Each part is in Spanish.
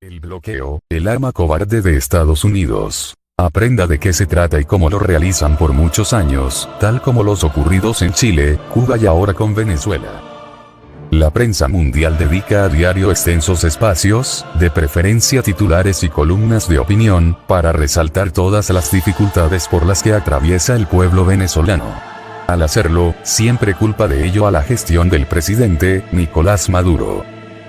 El bloqueo, el arma cobarde de Estados Unidos. Aprenda de qué se trata y cómo lo realizan por muchos años, tal como los ocurridos en Chile, Cuba y ahora con Venezuela. La prensa mundial dedica a diario extensos espacios, de preferencia titulares y columnas de opinión, para resaltar todas las dificultades por las que atraviesa el pueblo venezolano. Al hacerlo, siempre culpa de ello a la gestión del presidente, Nicolás Maduro.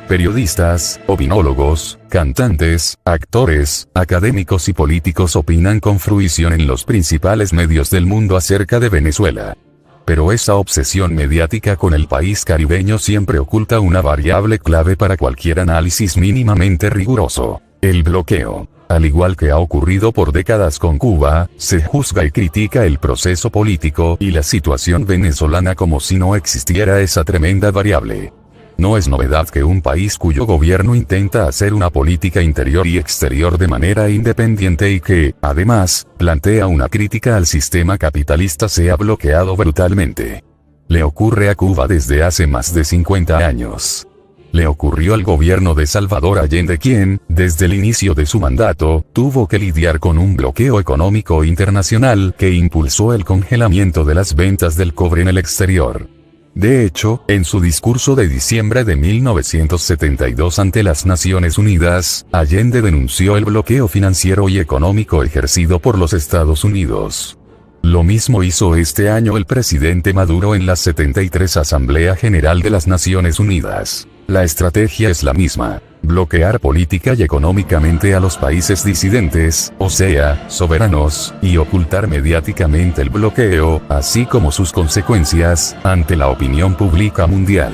Periodistas, opinólogos, cantantes, actores, académicos y políticos opinan con fruición en los principales medios del mundo acerca de Venezuela. Pero esa obsesión mediática con el país caribeño siempre oculta una variable clave para cualquier análisis mínimamente riguroso: el bloqueo. Al igual que ha ocurrido por décadas con Cuba, se juzga y critica el proceso político y la situación venezolana como si no existiera esa tremenda variable. No es novedad que un país cuyo gobierno intenta hacer una política interior y exterior de manera independiente y que, además, plantea una crítica al sistema capitalista sea bloqueado brutalmente. Le ocurre a Cuba desde hace más de 50 años. Le ocurrió al gobierno de Salvador Allende, quien, desde el inicio de su mandato, tuvo que lidiar con un bloqueo económico internacional que impulsó el congelamiento de las ventas del cobre en el exterior. De hecho, en su discurso de diciembre de 1972 ante las Naciones Unidas, Allende denunció el bloqueo financiero y económico ejercido por los Estados Unidos. Lo mismo hizo este año el presidente Maduro en la 73 Asamblea General de las Naciones Unidas. La estrategia es la misma: bloquear política y económicamente a los países disidentes, o sea, soberanos, y ocultar mediáticamente el bloqueo, así como sus consecuencias, ante la opinión pública mundial.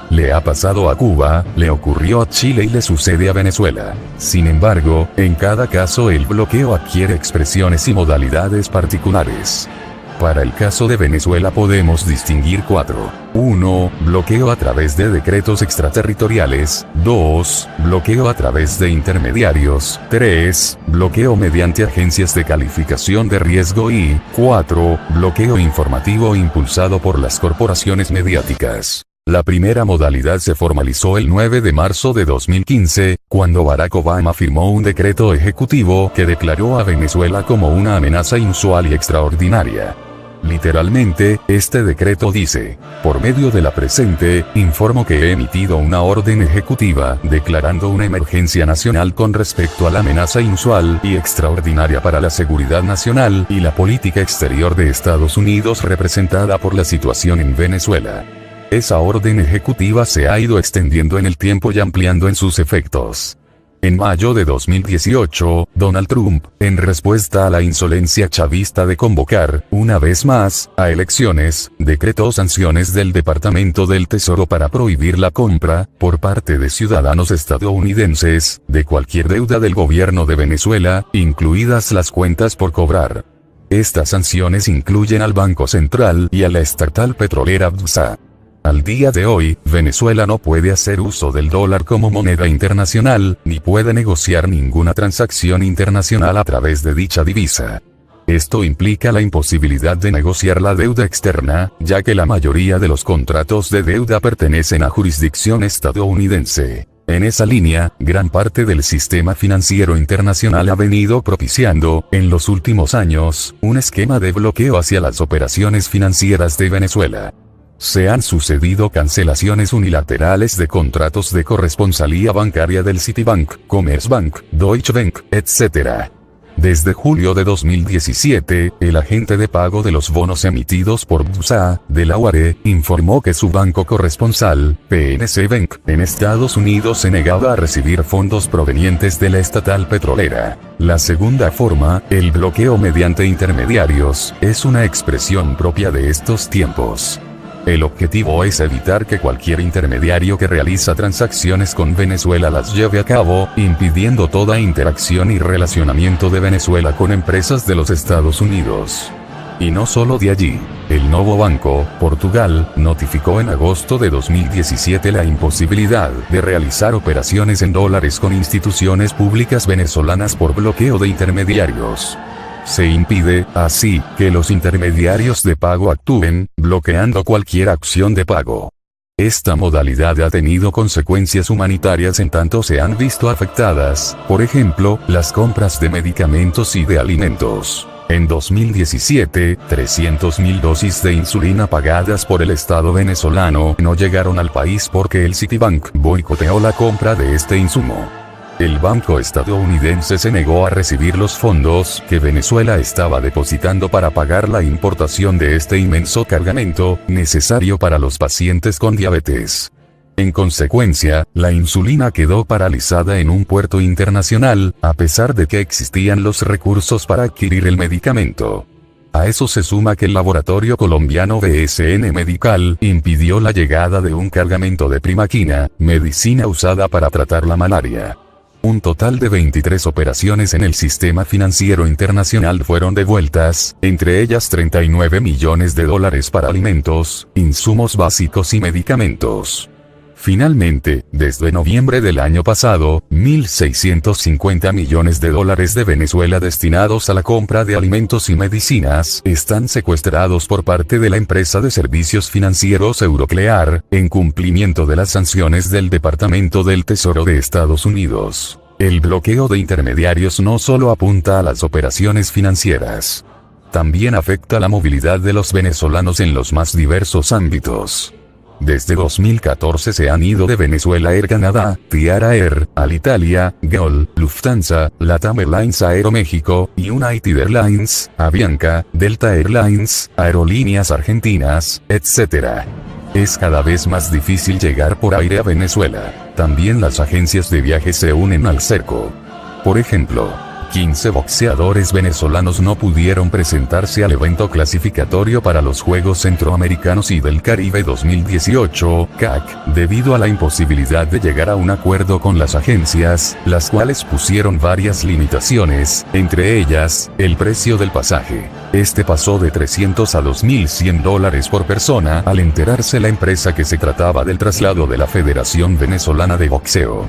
Le ha pasado a Cuba, le ocurrió a Chile y le sucede a Venezuela. Sin embargo, en cada caso el bloqueo adquiere expresiones y modalidades particulares. Para el caso de Venezuela podemos distinguir 4. 1. Bloqueo a través de decretos extraterritoriales. 2. Bloqueo a través de intermediarios. 3. Bloqueo mediante agencias de calificación de riesgo y 4. Bloqueo informativo impulsado por las corporaciones mediáticas. La primera modalidad se formalizó el 9 de marzo de 2015, cuando Barack Obama firmó un decreto ejecutivo que declaró a Venezuela como una amenaza inusual y extraordinaria. Literalmente, este decreto dice: por medio de la presente, informo que he emitido una orden ejecutiva declarando una emergencia nacional con respecto a la amenaza inusual y extraordinaria para la seguridad nacional y la política exterior de Estados Unidos representada por la situación en Venezuela. Esa orden ejecutiva se ha ido extendiendo en el tiempo y ampliando en sus efectos. En mayo de 2018, Donald Trump, en respuesta a la insolencia chavista de convocar, una vez más, a elecciones, decretó sanciones del Departamento del Tesoro para prohibir la compra, por parte de ciudadanos estadounidenses, de cualquier deuda del gobierno de Venezuela, incluidas las cuentas por cobrar. Estas sanciones incluyen al Banco Central y a la estatal petrolera BPSA. Al día de hoy, Venezuela no puede hacer uso del dólar como moneda internacional, ni puede negociar ninguna transacción internacional a través de dicha divisa. Esto implica la imposibilidad de negociar la deuda externa, ya que la mayoría de los contratos de deuda pertenecen a jurisdicción estadounidense. En esa línea, gran parte del sistema financiero internacional ha venido propiciando, en los últimos años, un esquema de bloqueo hacia las operaciones financieras de Venezuela. Se han sucedido cancelaciones unilaterales de contratos de corresponsalía bancaria del Citibank, Commerzbank, Deutsche Bank, etc. Desde julio de 2017, el agente de pago de los bonos emitidos por BPSA, Delaware, informó que su banco corresponsal, PNC Bank, en Estados Unidos se negaba a recibir fondos provenientes de la estatal petrolera. La segunda forma, el bloqueo mediante intermediarios, es una expresión propia de estos tiempos. El objetivo es evitar que cualquier intermediario que realiza transacciones con Venezuela las lleve a cabo, impidiendo toda interacción y relacionamiento de Venezuela con empresas de los Estados Unidos. Y no solo de allí. El Novo Banco, Portugal, notificó en agosto de 2017 la imposibilidad de realizar operaciones en dólares con instituciones públicas venezolanas por bloqueo de intermediarios. Se impide, así, que los intermediarios de pago actúen, bloqueando cualquier acción de pago. Esta modalidad ha tenido consecuencias humanitarias en tanto se han visto afectadas, por ejemplo, las compras de medicamentos y de alimentos. En 2017, 300.000 dosis de insulina pagadas por el Estado venezolano no llegaron al país porque el Citibank boicoteó la compra de este insumo. El banco estadounidense se negó a recibir los fondos que Venezuela estaba depositando para pagar la importación de este inmenso cargamento, necesario para los pacientes con diabetes. En consecuencia, la insulina quedó paralizada en un puerto internacional, a pesar de que existían los recursos para adquirir el medicamento. A eso se suma que el laboratorio colombiano BSN Medical impidió la llegada de un cargamento de primaquina, medicina usada para tratar la malaria. Un total de 23 operaciones en el sistema financiero internacional fueron devueltas, entre ellas 39 millones de dólares para alimentos, insumos básicos y medicamentos. Finalmente, desde noviembre del año pasado, 1.650 millones de dólares de Venezuela destinados a la compra de alimentos y medicinas están secuestrados por parte de la empresa de servicios financieros Euroclear, en cumplimiento de las sanciones del Departamento del Tesoro de Estados Unidos. El bloqueo de intermediarios no solo apunta a las operaciones financieras, también afecta la movilidad de los venezolanos en los más diversos ámbitos. Desde 2014 se han ido de Venezuela Air Canada, Tiara Air, Alitalia, GOL, Lufthansa, LATAM Airlines Aeroméxico, United Airlines, Avianca, Delta Airlines, Aerolíneas Argentinas, etc. Es cada vez más difícil llegar por aire a Venezuela. También las agencias de viajes se unen al cerco. Por ejemplo, 15 boxeadores venezolanos no pudieron presentarse al evento clasificatorio para los Juegos Centroamericanos y del Caribe 2018, CAC, debido a la imposibilidad de llegar a un acuerdo con las agencias, las cuales pusieron varias limitaciones, entre ellas, el precio del pasaje. Este pasó de $300 a $2.100 por persona al enterarse la empresa que se trataba del traslado de la Federación Venezolana de Boxeo.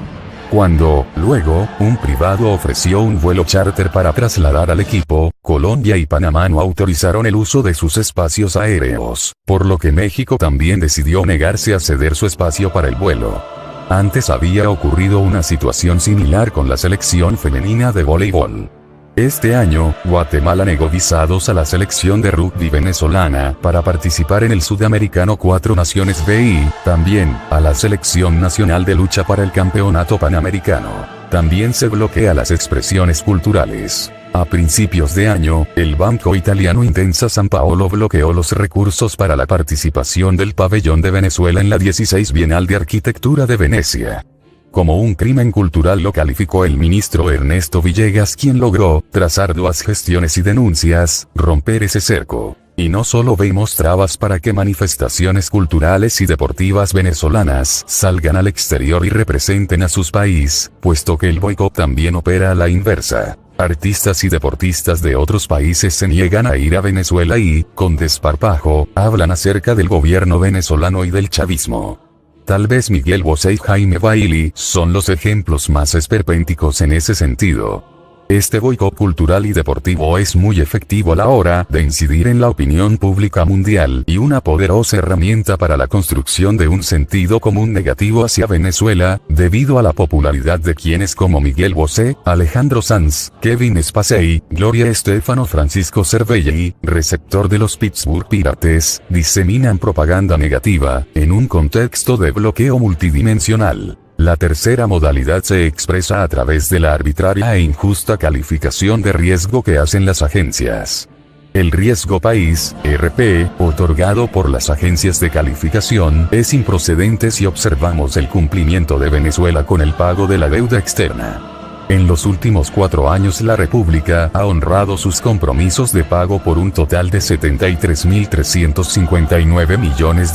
Cuando, luego, un privado ofreció un vuelo charter para trasladar al equipo, Colombia y Panamá no autorizaron el uso de sus espacios aéreos, por lo que México también decidió negarse a ceder su espacio para el vuelo. Antes había ocurrido una situación similar con la selección femenina de voleibol. Este año, Guatemala negó visados a la selección de rugby venezolana para participar en el Sudamericano Cuatro Naciones BI, también a la selección nacional de lucha para el Campeonato Panamericano. También se bloquea las expresiones culturales. A principios de año, el banco italiano Intesa Sanpaolo bloqueó los recursos para la participación del pabellón de Venezuela en la 16 Bienal de Arquitectura de Venecia. Como un crimen cultural lo calificó el ministro Ernesto Villegas, quien logró, tras arduas gestiones y denuncias, romper ese cerco. Y no solo vemos trabas para que manifestaciones culturales y deportivas venezolanas salgan al exterior y representen a sus países, puesto que el boicot también opera a la inversa. Artistas y deportistas de otros países se niegan a ir a Venezuela y, con desparpajo, hablan acerca del gobierno venezolano y del chavismo. Tal vez Miguel Bosé y Jaime Bailey son los ejemplos más esperpénticos en ese sentido. Este boicot cultural y deportivo es muy efectivo a la hora de incidir en la opinión pública mundial y una poderosa herramienta para la construcción de un sentido común negativo hacia Venezuela, debido a la popularidad de quienes como Miguel Bosé, Alejandro Sanz, Kevin Spacey, Gloria Estefan, Francisco Cervelli, receptor de los Pittsburgh Pirates, diseminan propaganda negativa, en un contexto de bloqueo multidimensional. La tercera modalidad se expresa a través de la arbitraria e injusta calificación de riesgo que hacen las agencias. El riesgo país, RP, otorgado por las agencias de calificación, es improcedente si observamos el cumplimiento de Venezuela con el pago de la deuda externa. En los últimos 4 años la República ha honrado sus compromisos de pago por un total de $73.359 millones.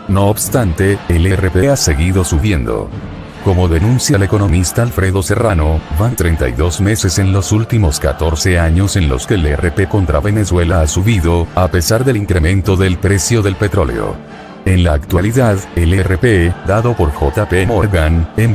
No obstante, el RP ha seguido subiendo. Como denuncia el economista Alfredo Serrano, van 32 meses en los últimos 14 años en los que el RP contra Venezuela ha subido, a pesar del incremento del precio del petróleo. En la actualidad, el RP, dado por JP Morgan, en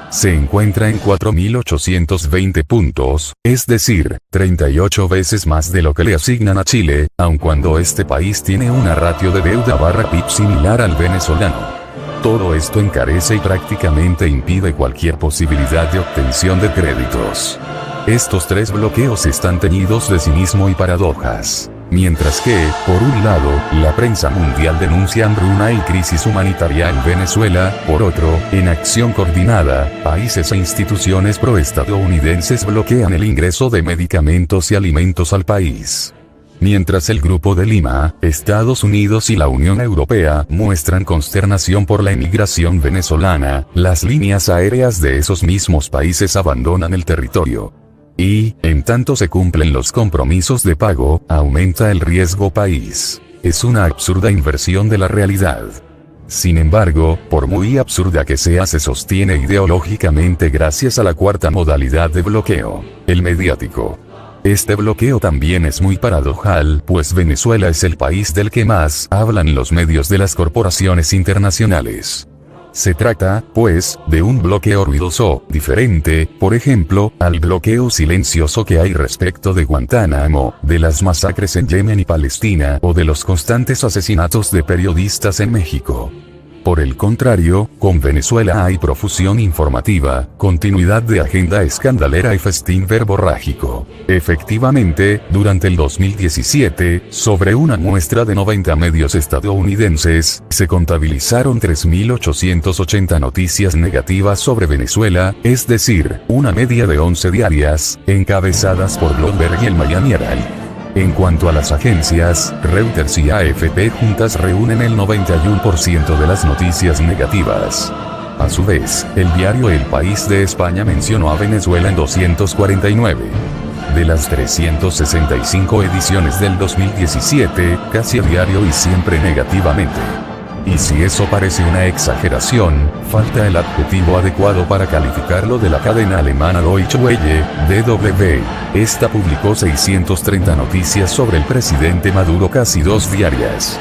se encuentra en 4.820 puntos, es decir, 38 veces más de lo que le asignan a Chile, aun cuando este país tiene una ratio de deuda/PIB similar al venezolano. Todo esto encarece y prácticamente impide cualquier posibilidad de obtención de créditos. Estos tres bloqueos están teñidos de cinismo y paradojas. Mientras que, por un lado, la prensa mundial denuncia hambruna y crisis humanitaria en Venezuela, por otro, en acción coordinada, países e instituciones proestadounidenses bloquean el ingreso de medicamentos y alimentos al país. Mientras el Grupo de Lima, Estados Unidos y la Unión Europea muestran consternación por la emigración venezolana, las líneas aéreas de esos mismos países abandonan el territorio. Y, en tanto se cumplen los compromisos de pago, aumenta el riesgo país. Es una absurda inversión de la realidad. Sin embargo, por muy absurda que sea, se sostiene ideológicamente gracias a la cuarta modalidad de bloqueo, el mediático. Este bloqueo también es muy paradojal, pues Venezuela es el país del que más hablan los medios de las corporaciones internacionales. Se trata, pues, de un bloqueo ruidoso, diferente, por ejemplo, al bloqueo silencioso que hay respecto de Guantánamo, de las masacres en Yemen y Palestina, o de los constantes asesinatos de periodistas en México. Por el contrario, con Venezuela hay profusión informativa, continuidad de agenda escandalera y festín verborrágico. Efectivamente, durante el 2017, sobre una muestra de 90 medios estadounidenses, se contabilizaron 3.880 noticias negativas sobre Venezuela, es decir, una media de 11 diarias, encabezadas por Bloomberg y el Miami Herald. En cuanto a las agencias, Reuters y AFP juntas reúnen el 91% de las noticias negativas. A su vez, el diario El País de España mencionó a Venezuela en 249. De las 365 ediciones del 2017, casi a diario y siempre negativamente. Y si eso parece una exageración, falta el adjetivo adecuado para calificarlo de la cadena alemana Deutsche Welle, DW. Esta publicó 630 noticias sobre el presidente Maduro, casi 2 diarias.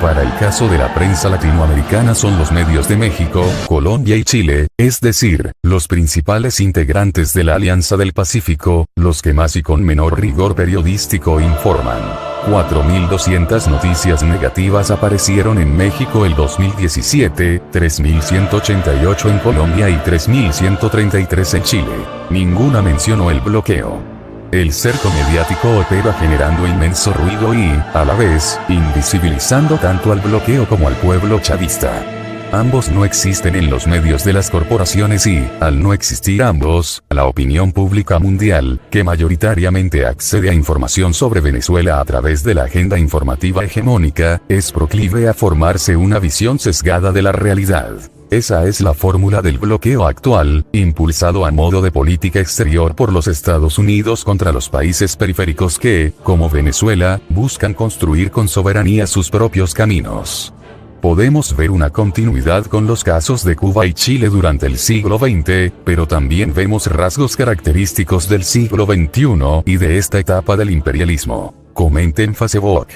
Para el caso de la prensa latinoamericana son los medios de México, Colombia y Chile, es decir, los principales integrantes de la Alianza del Pacífico, los que más y con menor rigor periodístico informan. 4.200 noticias negativas aparecieron en México el 2017, 3.188 en Colombia y 3.133 en Chile. Ninguna mencionó el bloqueo. El cerco mediático opera generando inmenso ruido y, a la vez, invisibilizando tanto al bloqueo como al pueblo chavista. Ambos no existen en los medios de las corporaciones y, al no existir ambos, la opinión pública mundial, que mayoritariamente accede a información sobre Venezuela a través de la agenda informativa hegemónica, es proclive a formarse una visión sesgada de la realidad. Esa es la fórmula del bloqueo actual, impulsado a modo de política exterior por los Estados Unidos contra los países periféricos que, como Venezuela, buscan construir con soberanía sus propios caminos. Podemos ver una continuidad con los casos de Cuba y Chile durante el siglo XX, pero también vemos rasgos característicos del siglo XXI y de esta etapa del imperialismo. Comenten en Facebook.